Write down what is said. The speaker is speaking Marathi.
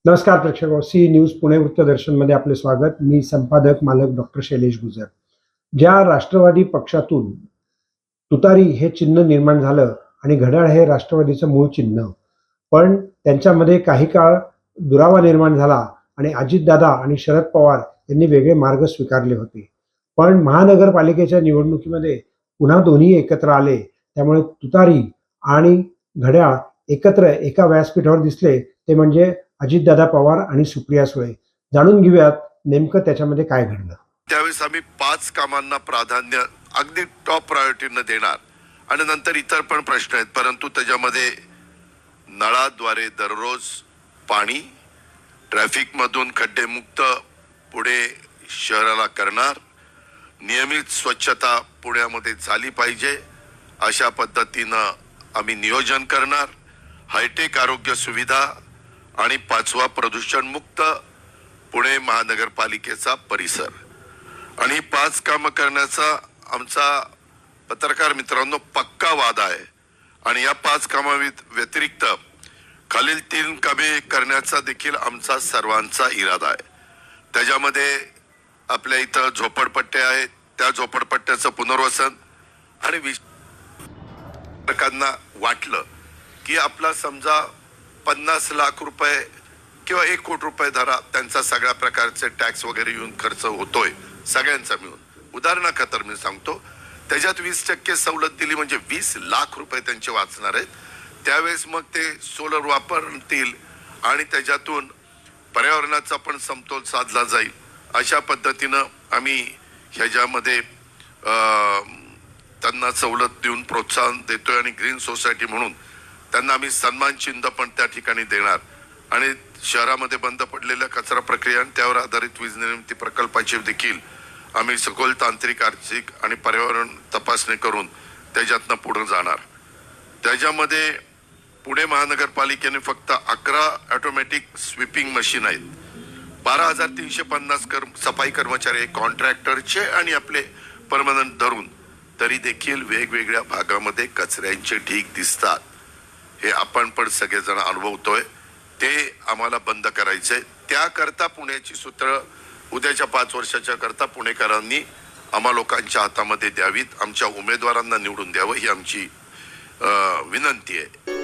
नमस्कार प्रेक्षक सी न्यूज पुणे वृत्तदर्शनमध्ये आपले स्वागत। मी संपादक मालक डॉक्टर शैलेश गुजर। ज्या राष्ट्रवादी पक्षातून तुतारी हे चिन्ह निर्माण झालं आणि घड्याळ हे राष्ट्रवादीचं मूळ चिन्ह, पण त्यांच्यामध्ये काही काळ दुरावा निर्माण झाला आणि अजितदादा आणि शरद पवार यांनी वेगळे मार्ग स्वीकारले होते। पण महानगरपालिकेच्या निवडणुकीमध्ये पुन्हा दोन्ही एकत्र आले, त्यामुळे तुतारी आणि घड्याळ एकत्र एका व्यासपीठावर दिसले, ते म्हणजे अजितदादा पवार आणि सुप्रिया सुळे। जाणून घेऊयात नेमकं त्याच्यामध्ये काय घडलं। त्यावेळेस आम्ही 5 कामांना प्राधान्य अगदी टॉप प्रायोरिटीने देणार आणि नंतर इतर पण प्रश्न आहेत, परंतु त्याच्यामध्ये नळाद्वारे दररोज पाणी, ट्रॅफिक मधून खड्डेमुक्त पुणे शहराला करणार, नियमित स्वच्छता पुण्यामध्ये झाली पाहिजे अशा पद्धतीनं आम्ही नियोजन करणार, हायटेक आरोग्य सुविधा आणि 5वा प्रदूषण मुक्त पुणे महानगरपालिकेचा परिसर। आणि 5 कामं करण्याचा आमचा पत्रकार मित्रांनो पक्का वादा आहे आणि या 5 कामा व्यतिरिक्त खालील 3 कामे करण्याचा देखील आमचा सर्वांचा इरादा आहे। त्याच्यामध्ये आपल्या इथं झोपडपट्ट्या आहेत, त्या झोपडपट्ट्याचं पुनर्वसन आणि लोकांना वाटलं की आपला समजा 50 लाख रुपये किंवा 1 कोटी रुपये धरा, त्यांचा सगळ्या प्रकारचे टॅक्स वगैरे येऊन खर्च होतोय सगळ्यांचा मिळून, उदाहरणाखातर मी सांगतो, त्याच्यात 20% सवलत दिली म्हणजे 20 लाख रुपये त्यांचे वाचणार आहेत। त्यावेळेस मग ते सोलर वापरतील आणि त्याच्यातून पर्यावरणाचा पण समतोल साधला जाईल। अशा पद्धतीनं आम्ही ह्याच्यामध्ये त्यांना सवलत देऊन प्रोत्साहन देतोय आणि ग्रीन सोसायटी म्हणून त्यांना आम्ही सन्मान चिन्ह पण त्या ठिकाणी देणार आणि शहरामध्ये बंद पडलेल्या कचरा प्रक्रिया आणि त्यावर आधारित वीज निर्मिती प्रकल्पाची देखील आम्ही सखोल तांत्रिक, आर्थिक आणि पर्यावरण तपासणी करून त्याच्यातनं पुढे जाणार। त्याच्यामध्ये पुणे महानगरपालिकेने फक्त 11 ऑटोमॅटिक स्वीपिंग मशीन आहेत, 12,350 सफाई कर्मचारी कॉन्ट्रॅक्टरचे आणि आपले परमनंट धरून, तरी देखील वेगवेगळ्या भागामध्ये कचऱ्यांचे ढीग दिसतात। हे आपण पण सगळेजण अनुभवतोय, ते आम्हाला बंद करायचंय। त्याकरता पुण्याची सूत्र उद्याच्या 5 वर्षाच्या करता पुणेकरांनी आम्हा लोकांच्या हातामध्ये द्यावीत, आमच्या उमेदवारांना निवडून द्यावं ही आमची विनंती आहे।